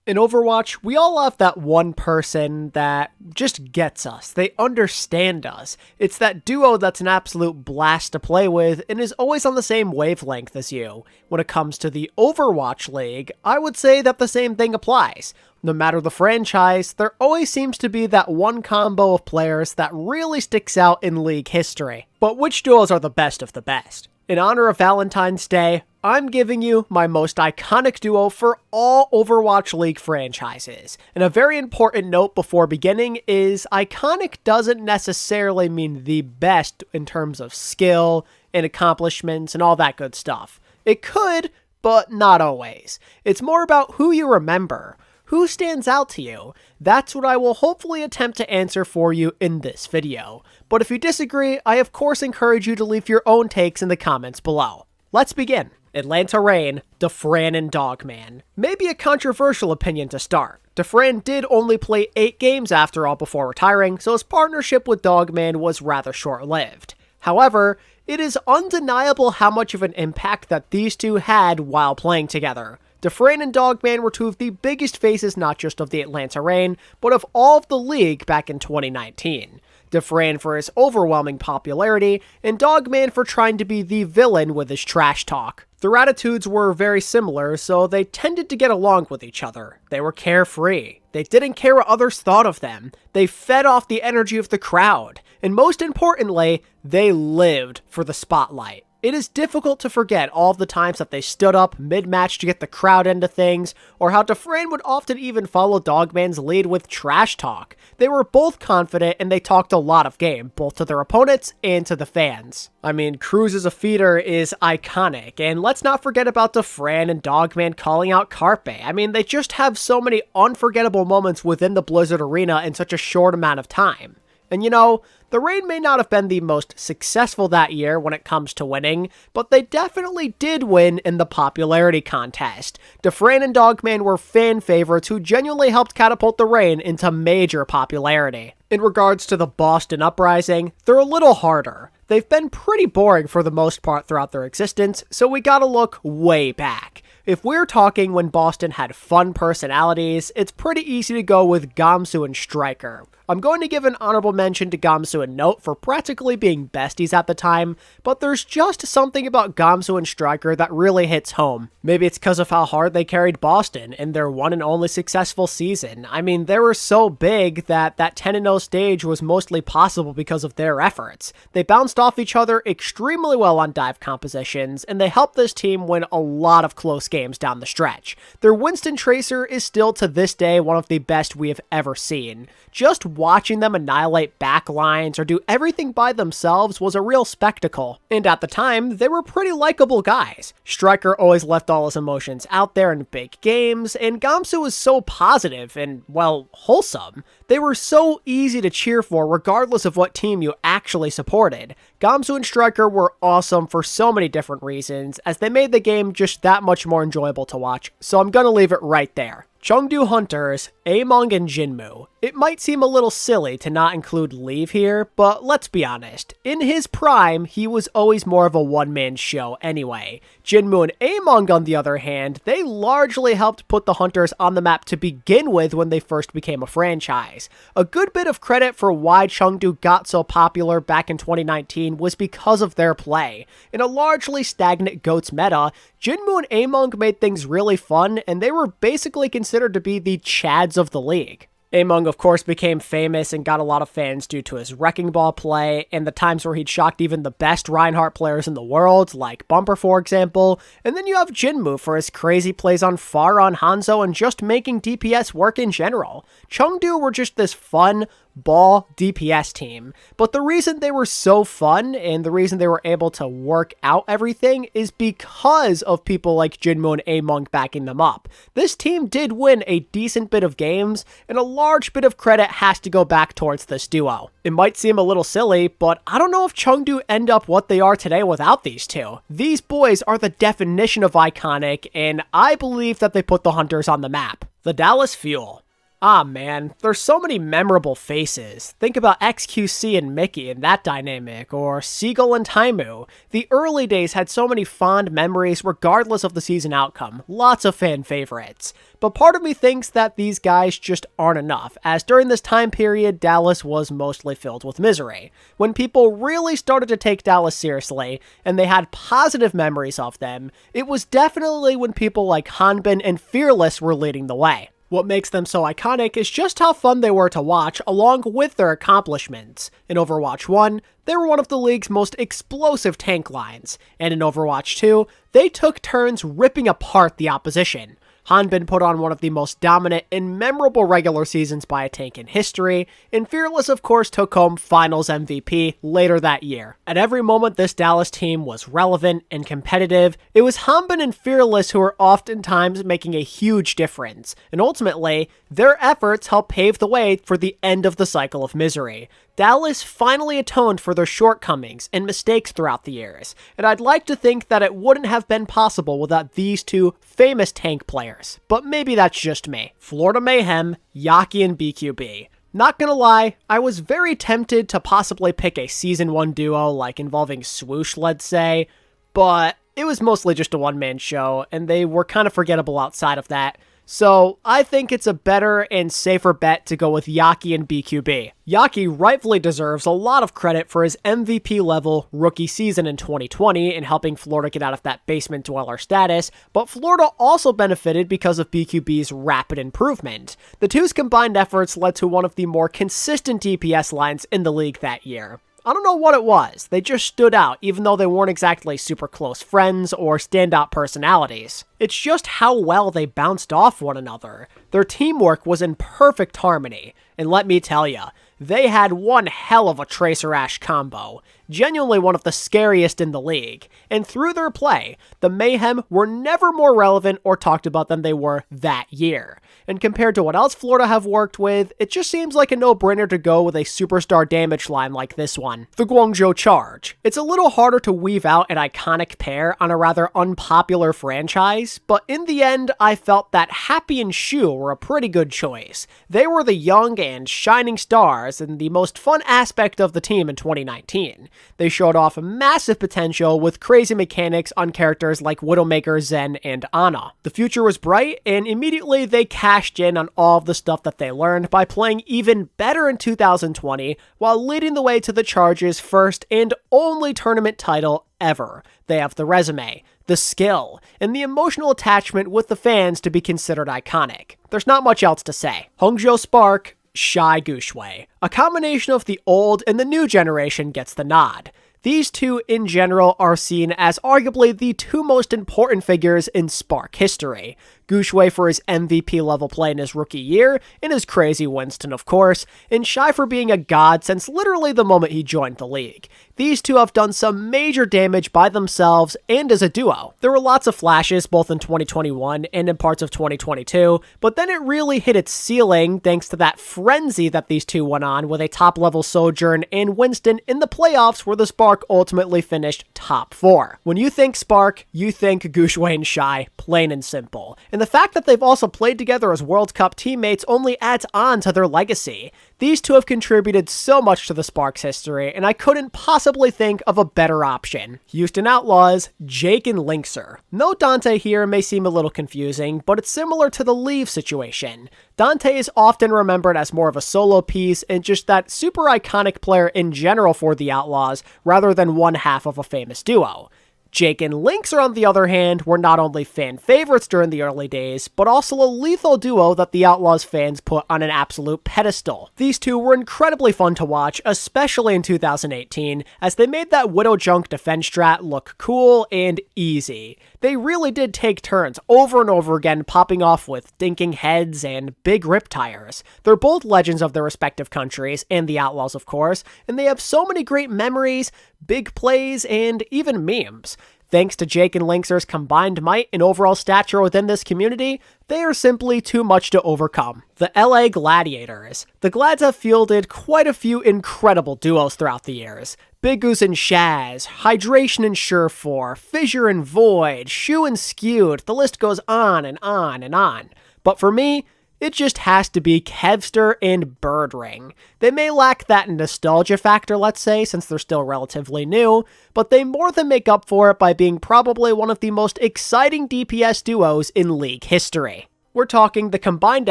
In Overwatch, we all have that one person that just gets us. They understand us. It's that duo that's an absolute blast to play with and is always on the same wavelength as you. When it comes to the Overwatch League, I would say that the same thing applies. No matter the franchise, there always seems to be that one combo of players that really sticks out in League history. But which duos are the best of the best? In honor of Valentine's Day, I'm giving you my most iconic duo for all Overwatch League franchises. And a very important note before beginning is iconic doesn't necessarily mean the best in terms of skill and accomplishments and all that good stuff. It could, but not always. It's more about who you remember. Who stands out to you? That's what I will hopefully attempt to answer for you in this video. But if you disagree, I of course encourage you to leave your own takes in the comments below. Let's begin. Atlanta Reign, Dafran and Dogman. Maybe a controversial opinion to start. Dafran did only play 8 games after all before retiring, so his partnership with Dogman was rather short-lived. However, it is undeniable how much of an impact that these two had while playing together. Dafran and Dogman were two of the biggest faces not just of the Atlanta Reign, but of all of the league back in 2019. Dafran for his overwhelming popularity, and Dogman for trying to be the villain with his trash talk. Their attitudes were very similar, so they tended to get along with each other. They were carefree. They didn't care what others thought of them. They fed off the energy of the crowd. And most importantly, they lived for the spotlight. It is difficult to forget all of the times that they stood up mid-match to get the crowd into things, or how Dafran would often even follow Dogman's lead with trash talk. They were both confident and they talked a lot of game, both to their opponents and to the fans. I mean, Cruz as a feeder is iconic, and let's not forget about Dafran and Dogman calling out Carpe. I mean, they just have so many unforgettable moments within the Blizzard arena in such a short amount of time. And you know, the Reign may not have been the most successful that year when it comes to winning, but they definitely did win in the popularity contest. Dafran and Dogman were fan favorites who genuinely helped catapult the Reign into major popularity. In regards to the Boston Uprising, they're a little harder. They've been pretty boring for the most part throughout their existence, so we gotta look way back. If we're talking when Boston had fun personalities, it's pretty easy to go with Gamsu and Striker. I'm going to give an honorable mention to Gamsu and Note for practically being besties at the time, but there's just something about Gamsu and Striker that really hits home. Maybe it's because of how hard they carried Boston in their one and only successful season. I mean, they were so big that 10-0 stage was mostly possible because of their efforts. They bounced off each other extremely well on dive compositions, and they helped this team win a lot of close games down the stretch. Their Winston Tracer is still to this day one of the best we have ever seen. Just watching them annihilate backlines or do everything by themselves was a real spectacle. And at the time, they were pretty likable guys. Striker always left all his emotions out there in big games, and Gamsu was so positive and, well, wholesome. They were so easy to cheer for regardless of what team you actually supported. Gamsu and Striker were awesome for so many different reasons, as they made the game just that much more enjoyable to watch, so I'm gonna leave it right there. Chengdu Hunters, Among and Jinmu. It might seem a little silly to not include Leave here, but let's be honest. In his prime, he was always more of a one-man show anyway. Jinmu and Among, on the other hand, they largely helped put the Hunters on the map to begin with when they first became a franchise. A good bit of credit for why Chengdu got so popular back in 2019 was because of their play. In a largely stagnant GOATS meta, Jinmu and Among made things really fun, and they were basically considered to be the Chads of the league. Among, of course, became famous and got a lot of fans due to his Wrecking Ball play, and the times where he'd shocked even the best Reinhardt players in the world, like Bumper, for example. And then you have Jinmu for his crazy plays on Pharah and Hanzo and just making DPS work in general. Chengdu were just this fun, ball DPS team, but the reason they were so fun and the reason they were able to work out everything is because of people like Jinmu and Among backing them up. This team did win a decent bit of games, and a large bit of credit has to go back towards this duo. It might seem a little silly, but I don't know if Chengdu end up what they are today without these two. These boys are the definition of iconic, and I believe that they put the Hunters on the map. The Dallas Fuel. Ah man, there's so many memorable faces. Think about XQC and Mickey and that dynamic, or Seagull and Taimu. The early days had so many fond memories regardless of the season outcome, lots of fan favorites. But part of me thinks that these guys just aren't enough, as during this time period, Dallas was mostly filled with misery. When people really started to take Dallas seriously, and they had positive memories of them, it was definitely when people like Hanbin and Fearless were leading the way. What makes them so iconic is just how fun they were to watch, along with their accomplishments. In Overwatch 1, they were one of the league's most explosive tank lines, and in Overwatch 2, they took turns ripping apart the opposition. Hanbin put on one of the most dominant and memorable regular seasons by a tank in history, and Fearless of course took home Finals MVP later that year. At every moment this Dallas team was relevant and competitive, it was Hanbin and Fearless who were oftentimes making a huge difference, and ultimately, their efforts helped pave the way for the end of the cycle of misery. Dallas finally atoned for their shortcomings and mistakes throughout the years, and I'd like to think that it wouldn't have been possible without these two famous tank players. But maybe that's just me. Florida Mayhem, Yaki and BQB. Not gonna lie, I was very tempted to possibly pick a Season 1 duo, like involving Swoosh, let's say, but it was mostly just a one-man show, and they were kind of forgettable outside of that. So I think it's a better and safer bet to go with Yaki and BQB. Yaki rightfully deserves a lot of credit for his MVP level rookie season in 2020 in helping Florida get out of that basement dweller status, but Florida also benefited because of BQB's rapid improvement. The two's combined efforts led to one of the more consistent DPS lines in the league that year. I don't know what it was, they just stood out even though they weren't exactly super close friends or standout personalities. It's just how well they bounced off one another. Their teamwork was in perfect harmony, and let me tell ya, they had one hell of a Tracer Ashe combo, genuinely one of the scariest in the league, and through their play, the Mayhem were never more relevant or talked about than they were that year. And compared to what else Florida have worked with, it just seems like a no-brainer to go with a superstar damage line like this one, the Guangzhou Charge. It's a little harder to weave out an iconic pair on a rather unpopular franchise, but in the end, I felt that Happy and Shu were a pretty good choice. They were the young and shining stars and the most fun aspect of the team in 2019. They showed off massive potential with crazy mechanics on characters like Widowmaker, Zen, and Ana. The future was bright, and immediately they cashed in on all of the stuff that they learned by playing even better in 2020 while leading the way to the Charge's first and only tournament title ever. They have the resume, the skill, and the emotional attachment with the fans to be considered iconic. There's not much else to say. Hongzhou Spark, Shy Guxue. A combination of the old and the new generation gets the nod. These two, in general, are seen as arguably the two most important figures in Spark history. Guxue for his MVP level play in his rookie year, and his crazy Winston of course, and Shy for being a god since literally the moment he joined the league. These two have done some major damage by themselves and as a duo. There were lots of flashes both in 2021 and in parts of 2022, but then it really hit its ceiling thanks to that frenzy that these two went on with a top-level Sojourn and Winston in the playoffs where the Spark ultimately finished top 4. When you think Spark, you think Guxue and Shy, plain and simple. And the fact that they've also played together as World Cup teammates only adds on to their legacy. These two have contributed so much to the Sparks history, and I couldn't possibly think of a better option. Houston Outlaws, Jake and Linkser. No Dante here may seem a little confusing, but it's similar to the Leave situation. Dante is often remembered as more of a solo piece and just that super iconic player in general for the Outlaws, rather than one half of a famous duo. Jake and Linkser, on the other hand, were not only fan favorites during the early days, but also a lethal duo that the Outlaws fans put on an absolute pedestal. These two were incredibly fun to watch, especially in 2018, as they made that Widow Junk defense strat look cool and easy. They really did take turns over and over again, popping off with dinking heads and big rip tires. They're both legends of their respective countries, and the Outlaws of course, and they have so many great memories, big plays, and even memes. Thanks to Jake and Linkser's combined might and overall stature within this community, they are simply too much to overcome. The LA Gladiators. The Glads have fielded quite a few incredible duos throughout the years. Big Goose and Shaz, Hydration and Surefour, Fissure and Void, Shu and Skewed, the list goes on and on and on. But for me, it just has to be Kevster and Birdring. They may lack that nostalgia factor, let's say, since they're still relatively new, but they more than make up for it by being probably one of the most exciting DPS duos in League history. We're talking the combined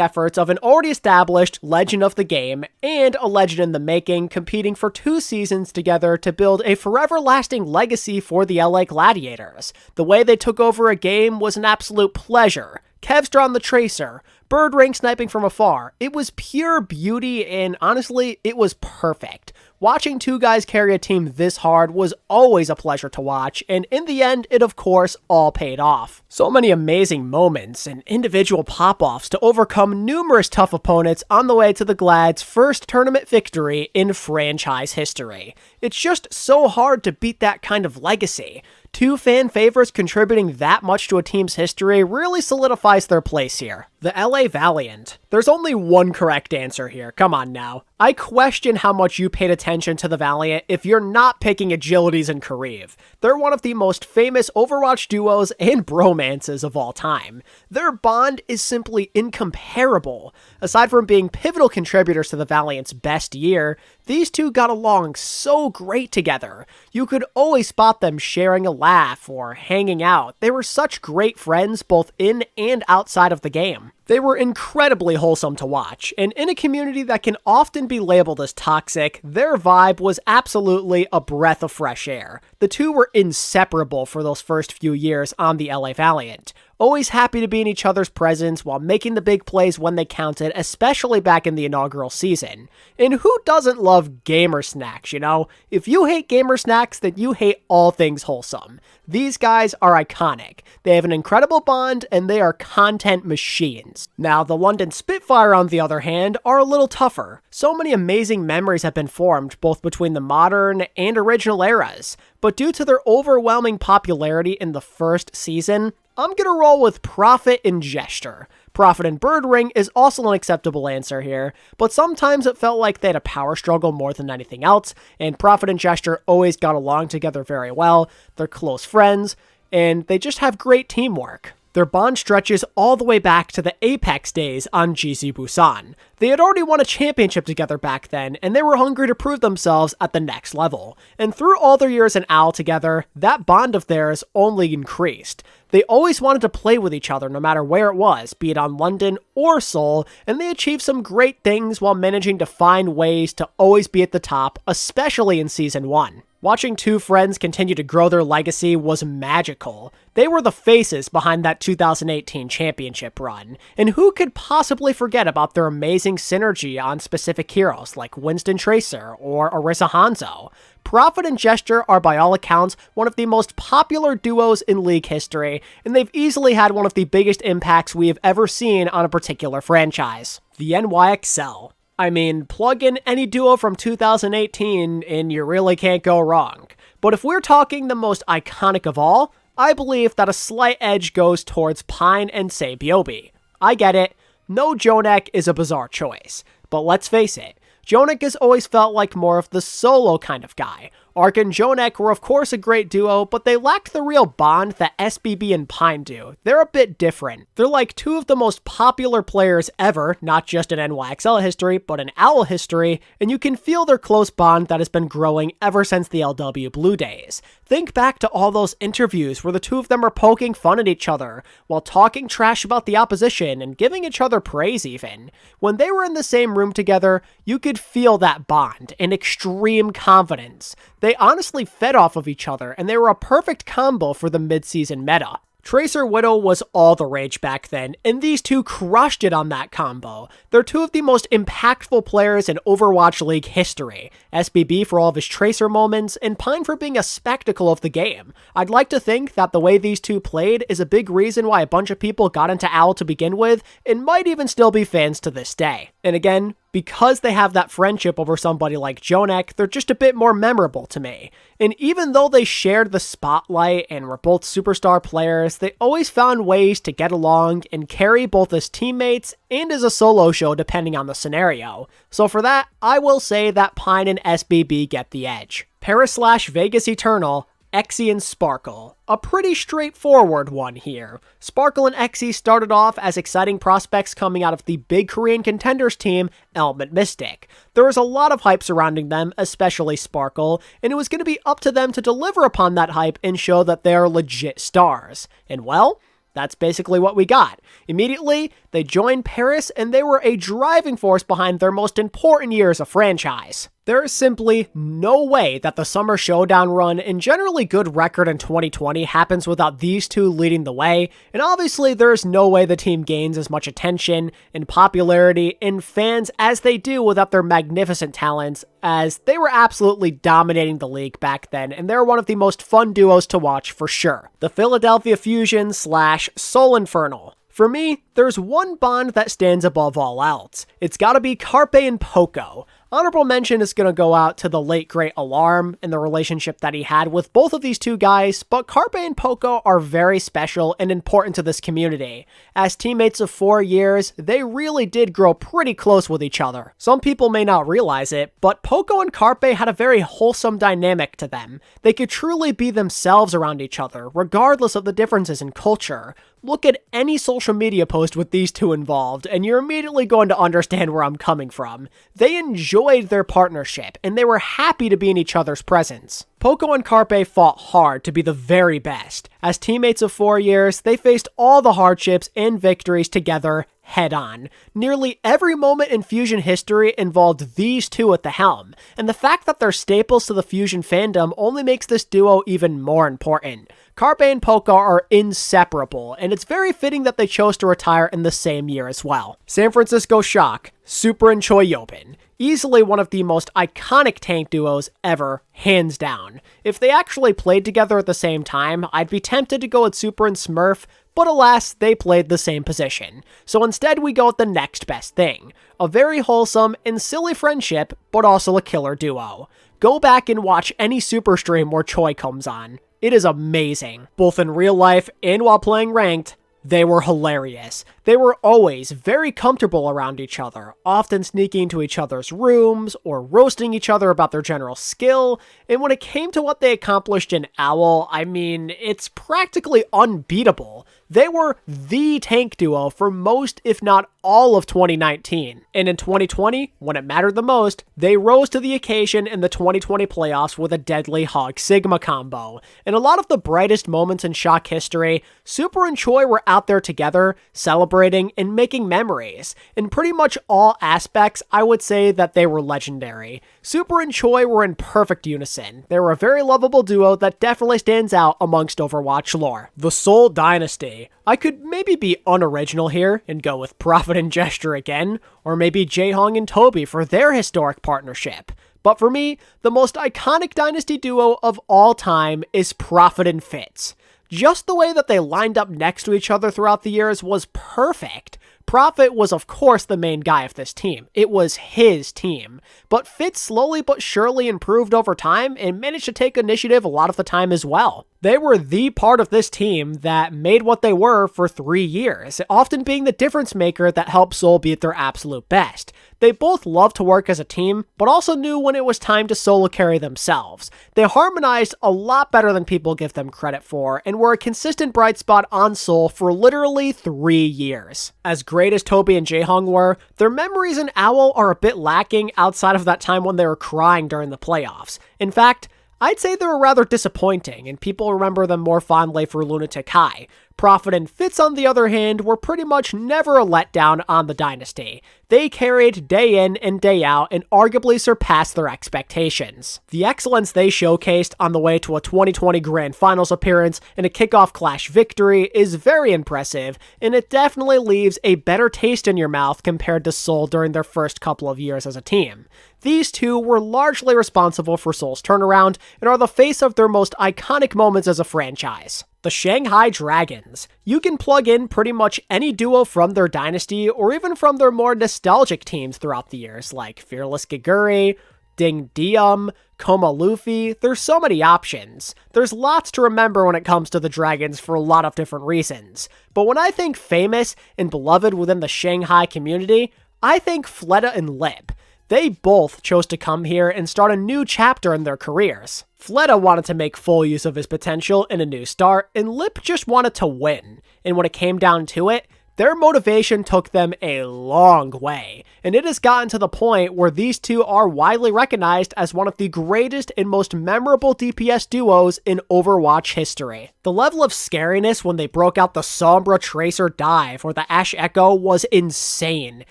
efforts of an already established legend of the game and a legend in the making competing for 2 seasons together to build a forever-lasting legacy for the LA Gladiators. The way they took over a game was an absolute pleasure. Kevster on the Tracer, Birdring sniping from afar. It was pure beauty and honestly, it was perfect. Watching 2 guys carry a team this hard was always a pleasure to watch, and in the end, it of course all paid off. So many amazing moments and individual pop-offs to overcome numerous tough opponents on the way to the Glad's first tournament victory in franchise history. It's just so hard to beat that kind of legacy. 2 fan favorites contributing that much to a team's history really solidifies their place here. The LA Valiant. There's only one correct answer here, come on now. I question how much you paid attention to the Valiant if you're not picking Agilities and Kariv. They're one of the most famous Overwatch duos and bromances of all time. Their bond is simply incomparable. Aside from being pivotal contributors to the Valiant's best year, these 2 got along so great together. You could always spot them sharing a laugh or hanging out. They were such great friends both in and outside of the game. They were incredibly wholesome to watch, and in a community that can often be labeled as toxic, their vibe was absolutely a breath of fresh air. The 2 were inseparable for those first few years on the LA Valiant. Always happy to be in each other's presence while making the big plays when they counted, especially back in the inaugural season. And who doesn't love gamer snacks, you know? If you hate gamer snacks, then you hate all things wholesome. These guys are iconic. They have an incredible bond, and they are content machines. Now, the London Spitfire, on the other hand, are a little tougher. So many amazing memories have been formed, both between the modern and original eras. But due to their overwhelming popularity in the first season, I'm gonna roll with Prophet and Gesture. Prophet and Birdring is also an acceptable answer here, but sometimes it felt like they had a power struggle more than anything else, and Prophet and Gesture always got along together very well. They're close friends, and they just have great teamwork. Their bond stretches all the way back to the Apex days on GC Busan. They had already won a championship together back then, and they were hungry to prove themselves at the next level. And through all their years in OWL together, that bond of theirs only increased. They always wanted to play with each other no matter where it was, be it on London or Seoul, and they achieved some great things while managing to find ways to always be at the top, especially in Season 1. Watching 2 friends continue to grow their legacy was magical. They were the faces behind that 2018 championship run, and who could possibly forget about their amazing synergy on specific heroes like Winston Tracer or Orisa Hanzo? Prophet and Gesture are by all accounts one of the most popular duos in League history, and they've easily had one of the biggest impacts we have ever seen on a particular franchise. The NYXL. I mean, plug in any duo from 2018 and you really can't go wrong. But if we're talking the most iconic of all, I believe that a slight edge goes towards Pine and Sabiobi. I get it, no Jonek is a bizarre choice, but let's face it, Jonek has always felt like more of the solo kind of guy. Ark and Jonek were of course a great duo, but they lacked the real bond that SBB and Pine do. They're a bit different. They're like 2 of the most popular players ever, not just in NYXL history, but in OWL history, and you can feel their close bond that has been growing ever since the LW Blue days. Think back to all those interviews where the 2 of them are poking fun at each other, while talking trash about the opposition and giving each other praise even. When they were in the same room together, you could feel that bond and extreme confidence. They honestly fed off of each other, and they were a perfect combo for the mid-season meta. Tracer Widow was all the rage back then, and these 2 crushed it on that combo. They're 2 of the most impactful players in Overwatch League history. SBB for all of his Tracer moments, and Pine for being a spectacle of the game. I'd like to think that the way these 2 played is a big reason why a bunch of people got into OWL to begin with, and might even still be fans to this day. And again, because they have that friendship over somebody like Jonek, they're just a bit more memorable to me. And even though they shared the spotlight and were both superstar players, they always found ways to get along and carry both as teammates and as a solo show depending on the scenario. So for that, I will say that Pine and SBB get the edge. Paris/Vegas Eternal. Exy and Sparkle. A pretty straightforward one here. Sparkle and Exy started off as exciting prospects coming out of the big Korean contenders team, Element Mystic. There was a lot of hype surrounding them, especially Sparkle, and it was going to be up to them to deliver upon that hype and show that they're legit stars. And well, that's basically what we got. Immediately, they joined Paris, and they were a driving force behind their most important years of franchise. There is simply no way that the Summer Showdown run and generally good record in 2020 happens without these two leading the way, and obviously there is no way the team gains as much attention and popularity and fans as they do without their magnificent talents, as they were absolutely dominating the league back then, and they're one of the most fun duos to watch for sure. The Philadelphia Fusion / Soul Infernal. For me, there's one bond that stands above all else. It's gotta be Carpe and Poco. Honorable mention is going to go out to the late great Alarm and the relationship that he had with both of these two guys, but Carpe and Poco are very special and important to this community. As teammates of 4 years, they really did grow pretty close with each other. Some people may not realize it, but Poco and Carpe had a very wholesome dynamic to them. They could truly be themselves around each other, regardless of the differences in culture. Look at any social media post with these two involved, and you're immediately going to understand where I'm coming from. They enjoyed their partnership, and they were happy to be in each other's presence. Poco and Carpe fought hard to be the very best. As teammates of 4 years, they faced all the hardships and victories together head on. Nearly every moment in Fusion history involved these two at the helm, and the fact that they're staples to the Fusion fandom only makes this duo even more important. Carpe and Poco are inseparable, and it's very fitting that they chose to retire in the same year as well. San Francisco Shock, Super and Choyobin. Easily one of the most iconic tank duos ever, hands down. If they actually played together at the same time, I'd be tempted to go with Super and Smurf, but alas, they played the same position. So instead we go with the next best thing. A very wholesome and silly friendship, but also a killer duo. Go back and watch any Super stream where Choi comes on. It is amazing. Both in real life and while playing ranked, they were hilarious. They were always very comfortable around each other, often sneaking into each other's rooms or roasting each other about their general skill, and when it came to what they accomplished in OWL, I mean, it's practically unbeatable. They were the tank duo for most, if not all of 2019. And in 2020, when it mattered the most, they rose to the occasion in the 2020 playoffs with a deadly Hog Sigma combo. In a lot of the brightest moments in Shock history, Super and Choi were out there together, celebrating and making memories. In pretty much all aspects, I would say that they were legendary. Super and Choi were in perfect unison. They were a very lovable duo that definitely stands out amongst Overwatch lore. The Seoul Dynasty. I could maybe be unoriginal here and go with Prophet and Gesture again, or maybe Jaehong and Toby for their historic partnership. But for me, the most iconic Dynasty duo of all time is Prophet and Fitz. Just the way that they lined up next to each other throughout the years was perfect. Prophet was of course the main guy of this team. It was his team. But Fitz slowly but surely improved over time and managed to take initiative a lot of the time as well. They were the part of this team that made what they were for 3 years, often being the difference maker that helped Seoul be at their absolute best. They both loved to work as a team, but also knew when it was time to solo carry themselves. They harmonized a lot better than people give them credit for, and were a consistent bright spot on Seoul for literally 3 years. As great as Toby and Jaehong were, their memories in OWL are a bit lacking outside of that time when they were crying during the playoffs. In fact, I'd say they were rather disappointing, and people remember them more fondly for Lunatic High. Prophet and Fitz, on the other hand, were pretty much never a letdown on the Dynasty. They carried day in and day out and arguably surpassed their expectations. The excellence they showcased on the way to a 2020 Grand Finals appearance and a kickoff clash victory is very impressive, and it definitely leaves a better taste in your mouth compared to Seoul during their first couple of years as a team. These two were largely responsible for Seoul's turnaround and are the face of their most iconic moments as a franchise. The Shanghai Dragons. You can plug in pretty much any duo from their dynasty or even from their more nostalgic teams throughout the years, like Fearless Giguri, Ding Diem, Koma Luffy. There's so many options. There's lots to remember when it comes to the Dragons for a lot of different reasons. But when I think famous and beloved within the Shanghai community, I think Fleta and Lip. They both chose to come here and start a new chapter in their careers. Fleta wanted to make full use of his potential in a new start, and Lip just wanted to win. And when it came down to it, their motivation took them a long way, and it has gotten to the point where these two are widely recognized as one of the greatest and most memorable DPS duos in Overwatch history. The level of scariness when they broke out the Sombra Tracer dive or the Ashe Echo was insane.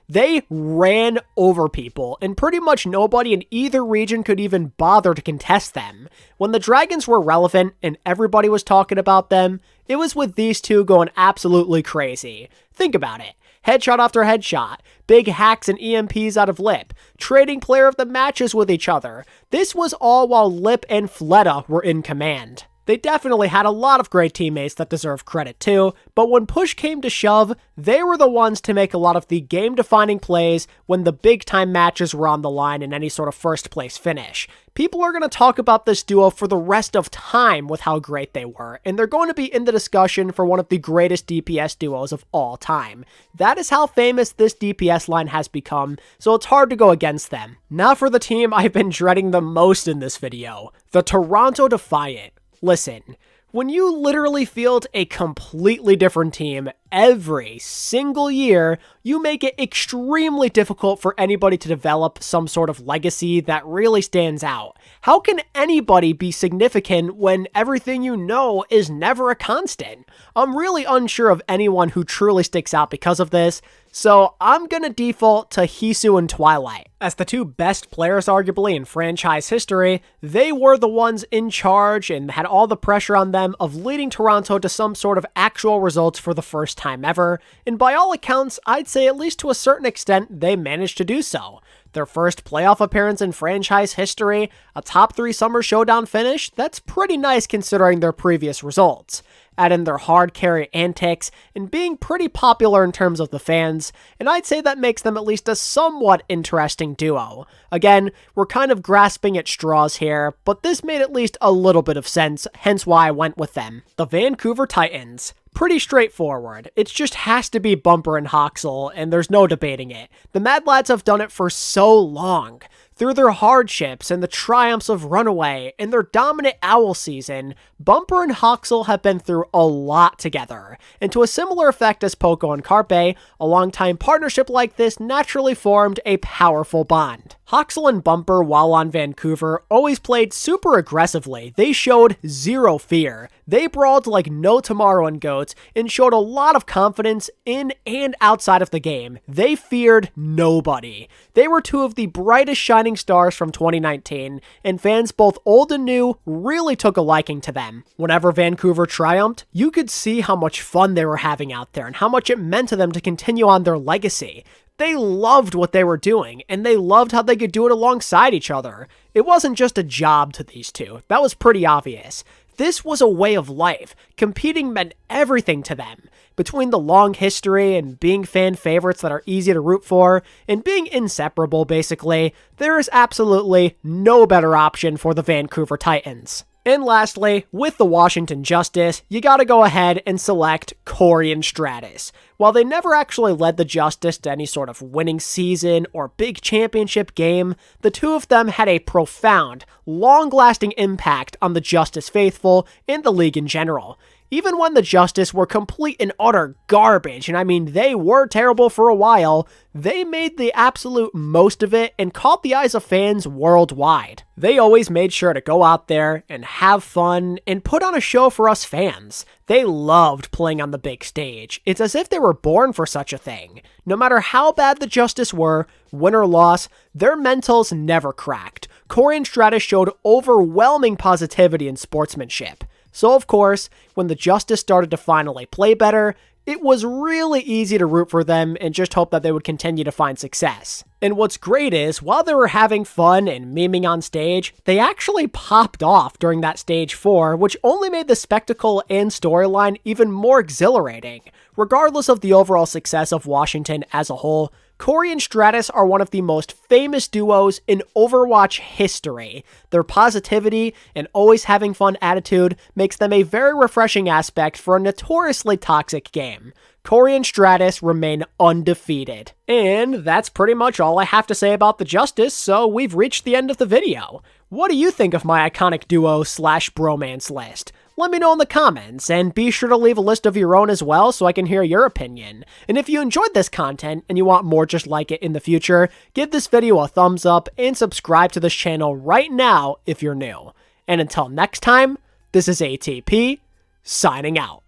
They ran over people, and pretty much nobody in either region could even bother to contest them. When the Dragons were relevant and everybody was talking about them, it was with these two going absolutely crazy. Think about it. Headshot after headshot, big hacks and EMPs out of Lip, trading player of the matches with each other. This was all while Lip and Fleta were in command. They definitely had a lot of great teammates that deserve credit too, but when push came to shove, they were the ones to make a lot of the game-defining plays when the big-time matches were on the line in any sort of first-place finish. People are going to talk about this duo for the rest of time with how great they were, and they're going to be in the discussion for one of the greatest DPS duos of all time. That is how famous this DPS line has become, so it's hard to go against them. Now for the team I've been dreading the most in this video, the Toronto Defiant. Listen, when you literally field a completely different team every single year, you make it extremely difficult for anybody to develop some sort of legacy that really stands out. How can anybody be significant when everything you know is never a constant? I'm really unsure of anyone who truly sticks out because of this, so I'm gonna default to Hisu and Twilight. As the two best players arguably in franchise history, they were the ones in charge and had all the pressure on them of leading Toronto to some sort of actual results for the first time ever, and by all accounts, I'd say at least to a certain extent, they managed to do so. Their first playoff appearance in franchise history, a top 3 Summer Showdown finish, that's pretty nice considering their previous results. Add in their hard carry antics, and being pretty popular in terms of the fans, and I'd say that makes them at least a somewhat interesting duo. Again, we're kind of grasping at straws here, but this made at least a little bit of sense, hence why I went with them. The Vancouver Titans. Pretty straightforward. It just has to be Bumper and Hoxel, and there's no debating it. The Mad Lads have done it for so long. Through their hardships and the triumphs of Runaway and their dominant Owl season, Bumper and Hoxel have been through a lot together. And to a similar effect as Poco and Carpe, a long-time partnership like this naturally formed a powerful bond. Hoxel and Bumper, while on Vancouver, always played super aggressively. They showed zero fear. They brawled like no tomorrow in GOATs and showed a lot of confidence in and outside of the game. They feared nobody. They were two of the brightest shining stars from 2019, and fans both old and new really took a liking to them. Whenever Vancouver triumphed, you could see how much fun they were having out there and how much it meant to them to continue on their legacy. They loved what they were doing, and they loved how they could do it alongside each other. It wasn't just a job to these two. That was pretty obvious. This was a way of life. Competing meant everything to them. Between the long history and being fan favorites that are easy to root for, and being inseparable basically, there is absolutely no better option for the Vancouver Titans. And lastly, with the Washington Justice, you gotta go ahead and select Corey and Stratus. While they never actually led the Justice to any sort of winning season or big championship game, the two of them had a profound, long-lasting impact on the Justice faithful and the league in general. Even when the Justice were complete and utter garbage, and I mean they were terrible for a while, they made the absolute most of it and caught the eyes of fans worldwide. They always made sure to go out there and have fun and put on a show for us fans. They loved playing on the big stage. It's as if they were born for such a thing. No matter how bad the Justice were, win or loss, their mentals never cracked. Corey and Stratus showed overwhelming positivity and sportsmanship. So of course, when the Justice started to finally play better, it was really easy to root for them and just hope that they would continue to find success. And what's great is, while they were having fun and memeing on stage, they actually popped off during that stage 4, which only made the spectacle and storyline even more exhilarating. Regardless of the overall success of Washington as a whole, Corey and Stratus are one of the most famous duos in Overwatch history. Their positivity and always having fun attitude makes them a very refreshing aspect for a notoriously toxic game. Corey and Stratus remain undefeated. And that's pretty much all I have to say about the Justice, so we've reached the end of the video. What do you think of my iconic duo / bromance list? Let me know in the comments, and be sure to leave a list of your own as well so I can hear your opinion. And if you enjoyed this content and you want more just like it in the future, give this video a thumbs up and subscribe to this channel right now if you're new. And until next time, this is ATP, signing out.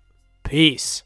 Peace.